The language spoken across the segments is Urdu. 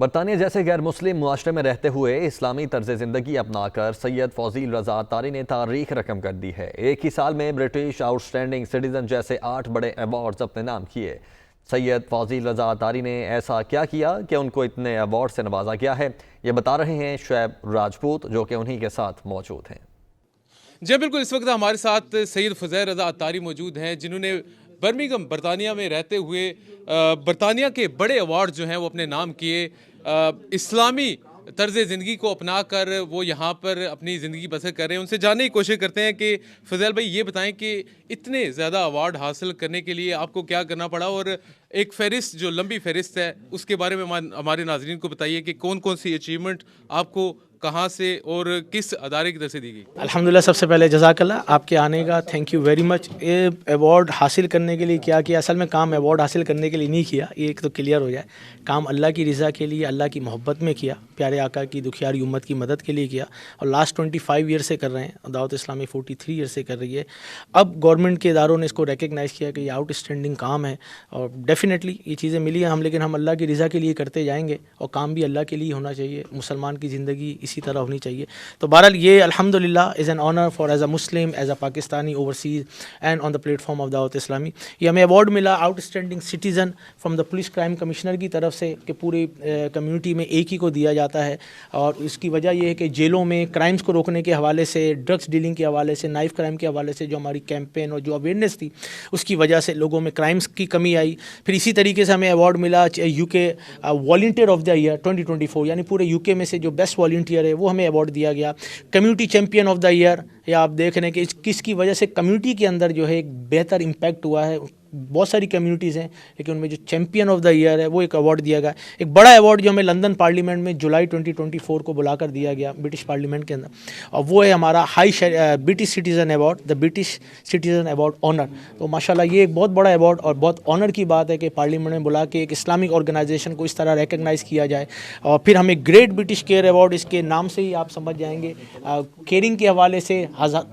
برطانیہ جیسے غیر مسلم معاشرے میں رہتے ہوئے اسلامی طرز زندگی اپنا کر سید فاضل رضا اتاری نے تاریخ رقم کر دی ہے۔ ایک ہی سال میں برٹش آؤٹ اسٹینڈنگ سٹیزن جیسے 8 بڑے ایوارڈز اپنے نام کیے۔ سید فاضل رضا اتاری نے ایسا کیا کیا کہ ان کو اتنے ایوارڈ سے نوازا گیا ہے، یہ بتا رہے ہیں شعیب راجپوت جو کہ انہی کے ساتھ موجود ہیں۔ جی بالکل، اس وقت ہمارے ساتھ سید فاضل رضا اتاری موجود ہیں جنہوں نے برمنگھم برطانیہ میں رہتے ہوئے برطانیہ کے بڑے ایوارڈ جو ہیں وہ اپنے نام کیے۔ اسلامی طرز زندگی کو اپنا کر وہ یہاں پر اپنی زندگی بسر کر رہے ہیں۔ ان سے جاننے کی کوشش کرتے ہیں کہ فضیل بھائی یہ بتائیں کہ اتنے زیادہ ایوارڈ حاصل کرنے کے لیے آپ کو کیا کرنا پڑا، اور ایک فہرست جو لمبی فہرست ہے اس کے بارے میں ہمارے ناظرین کو بتائیے کہ کون کون سی اچیومنٹ آپ کو کہاں سے اور کس ادارے کی طرف سے دی گئی؟ الحمدللہ، سب سے پہلے جزاک اللہ آپ کے آنے کا، تھینک یو ویری مچ۔ یہ ایوارڈ حاصل کرنے کے لیے کیا کیا؟ اصل میں کام ایوارڈ حاصل کرنے کے لیے نہیں کیا، یہ ایک تو کلیئر ہو جائے۔ کام اللہ کی رضا کے لیے، اللہ کی محبت میں کیا، پیارے آقا کی دکھیاری امت کی مدد کے لیے کیا، اور لاسٹ 25 ایئر سے کر رہے ہیں۔ دعوت اسلامی 43 ایئر سے کر رہی ہے۔ اب گورنمنٹ کے اداروں نے اس کو ریکگنائز کیا کہ یہ آؤٹ اسٹینڈنگ کام ہے، اور ڈیفینیٹلی یہ چیزیں ملی ہیں لیکن ہم اللہ کی رضا کے لیے کرتے جائیں گے، اور کام بھی اللہ کے لیے ہونا چاہیے۔ مسلمان کی زندگی اسی طرح ہونی چاہیے۔ تو بہرحال یہ الحمدللہ is an honour far as a Muslim, as a Pakistani overseas and on the platform فارم آف دعوت اسلامی۔ یہ ہمیں ایوارڈ ملا out standing citizen from the police crime commissioner کی طرف سے، کہ پوری کمیونٹی میں ایک ہی کو دیا جاتا ہے، اور اس کی وجہ یہ ہے کہ جیلوں میں کرائمز کو روکنے کے حوالے سے، ڈرگس ڈیلنگ کے حوالے سے، نائف کرائم کے حوالے سے جو ہماری کیمپین اور جو اویئرنیس تھی اس کی وجہ سے لوگوں میں کرائمز کی کمی آئی۔ پھر اسی طریقے سے ہمیں ایوارڈ ملا یو کے والنٹیئر آف دا ایئر 2024، یعنی پورے یو کے میں سے جو بیسٹ والنٹیئر ہے وہ ہمیں ایوارڈ دیا گیا۔ Community champion of the year, یا آپ دیکھ رہے ہیں کہ کس کی وجہ سے کمیونٹی کے اندر جو ہے ایک بہتر امپیکٹ ہوا ہے۔ بہت ساری کمیونٹیز ہیں لیکن ان میں جو چیمپئن آف دا ایئر ہے وہ ایک ایوارڈ دیا گیا۔ ایک بڑا ایوارڈ جو ہمیں لندن پارلیمنٹ میں جولائی 2024 کو بلا کر دیا گیا برٹش پارلیمنٹ کے اندر، اور وہ ہے ہمارا British citizen award, the British citizen award owner. تو ماشاءاللہ یہ ایک بہت بڑا ایوارڈ اور بہت آنر کی بات ہے کہ پارلیمنٹ میں بلا کے ایک اسلامک آرگنائزیشن کو اس طرح ریکگنائز کیا جائے۔ اور پھر ہمیں گریٹ برٹش کیئر ایوارڈ، اس کے نام سے ہی آپ سمجھ جائیں گے، کیئرنگ کے حوالے سے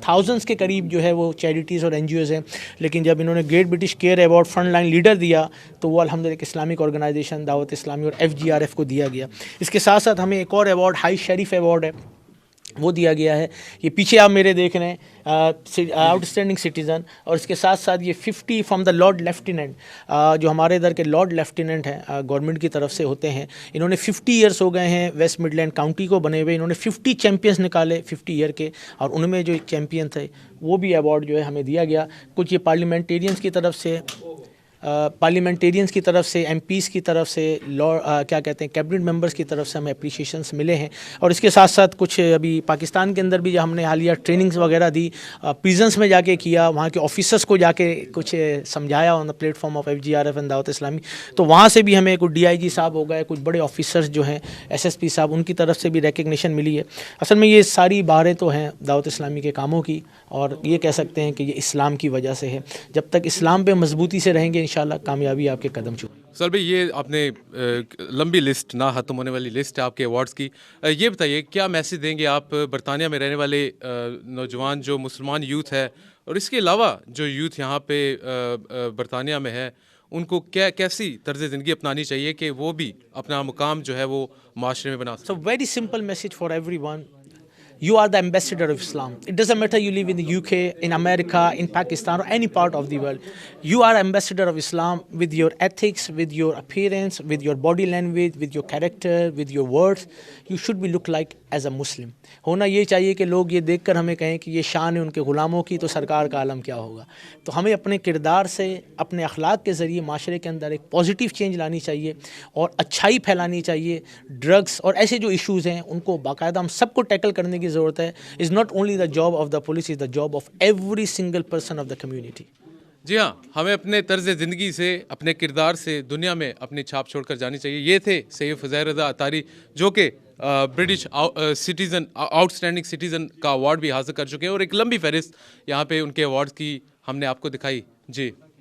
تھاؤزنڈس کے قریب جو ہے وہ چیریٹیز اور این جی اوز ہیں، لیکن جب انہوں نے great British care award front line leader دیا تو وہ الحمدللہ ایک اسلامک آرگنائزیشن دعوت اسلامی اور FGRF کو دیا گیا۔ اس کے ساتھ ساتھ ہمیں ایک اور ایوارڈ ہائی شریف ایوارڈ ہے وہ دیا گیا ہے۔ یہ پیچھے آپ میرے دیکھ رہے ہیں آؤٹ اسٹینڈنگ سٹیزن، اور اس کے ساتھ ساتھ یہ 50 فرام دا لارڈ لیفٹیننٹ، جو ہمارے ادھر کے لارڈ لیفٹیننٹ ہیں گورنمنٹ کی طرف سے ہوتے ہیں، انہوں نے 50 ایئرس ہو گئے ہیں ویسٹ مڈلینڈ کاؤنٹی کو بنے ہوئے، انہوں نے 50 چیمپئنس نکالے 50 ایئر کے، اور ان میں جو ایک چیمپئن تھے وہ بھی ایوارڈ جو ہے ہمیں دیا گیا۔ کچھ یہ پارلیمنٹیرینس کی طرف سے ایم پیز کی طرف سے کیا کہتے ہیں کیبنٹ ممبرس کی طرف سے ہمیں اپریشیشنس ملے ہیں، اور اس کے ساتھ ساتھ کچھ ابھی پاکستان کے اندر بھی جو ہم نے حالیہ ٹریننگز وغیرہ دی، پریزنس میں جا کے کیا، وہاں کے آفیسرس کو جا کے کچھ سمجھایا آن دا پلیٹ فارم آف FGRF اینڈ دعوت اسلامی، تو وہاں سے بھی ہمیں کچھ DIG صاحب ہو گئے، کچھ بڑے آفیسرس جو ہیں SSP صاحب، ان کی طرف سے بھی ریکگنیشن ملی ہے۔ اصل میں یہ ساری بہاریں تو ہیں دعوت اسلامی کے کاموں کی، اور یہ کہہ سکتے ہیں کہ یہ اسلام کی وجہ سے ہے۔ جب تک اسلام پہ مضبوطی سے رہیں گے انشاءاللہ کامیابی آپ کے قدم چھو۔ سر بھائی، یہ آپ نے لمبی لسٹ، نہ ختم ہونے والی لسٹ ہے آپ کے ایوارڈز کی، یہ بتائیے کیا میسیج دیں گے آپ برطانیہ میں رہنے والے نوجوان جو مسلمان یوتھ ہے، اور اس کے علاوہ جو یوتھ یہاں پہ برطانیہ میں ہے، ان کو کیسی طرز زندگی اپنانی چاہیے کہ وہ بھی اپنا مقام جو ہے وہ معاشرے میں بنا سکیں؟ So very simple message for everyone. You are the ambassador of Islam. It doesn't matter you live in the UK, in America, in Pakistan, or any part of the world. You are ambassador of Islam with your ethics, with your appearance, with your body language, with your character, with your words. You should be look like as a Muslim. ہونا یہ چاہیے کہ لوگ یہ دیکھ کر ہمیں کہیں کہ یہ شان ہے ان کے غلاموں کی، تو سرکار کا عالم کیا ہوگا۔ تو ہمیں اپنے کردار سے، اپنے اخلاق کے ذریعے معاشرے کے اندر ایک پازیٹیو چینج لانی چاہیے اور اچھائی پھیلانی چاہیے۔ ڈرگس اور ایسے جو ایشوز ہیں ان کو باقاعدہ ہم سب کو ٹیکل کرنے کی ضرورت ہے۔ Is not only the job of the police, is the job of every single person of the community. جی ہاں، ہمیں اپنے طرز زندگی سے، اپنے کردار سے دنیا میں اپنی چھاپ چھوڑ کر جانی چاہیے۔ یہ تھے سید فاضل رضا اتاری، جو کہ British citizen out standing citizen کا ایوارڈ بھی حاصل کر چکے ہیں، اور ایک لمبی فہرست یہاں پہ ان کے ایوارڈز کی ہم نے آپ کو دکھائی۔ جی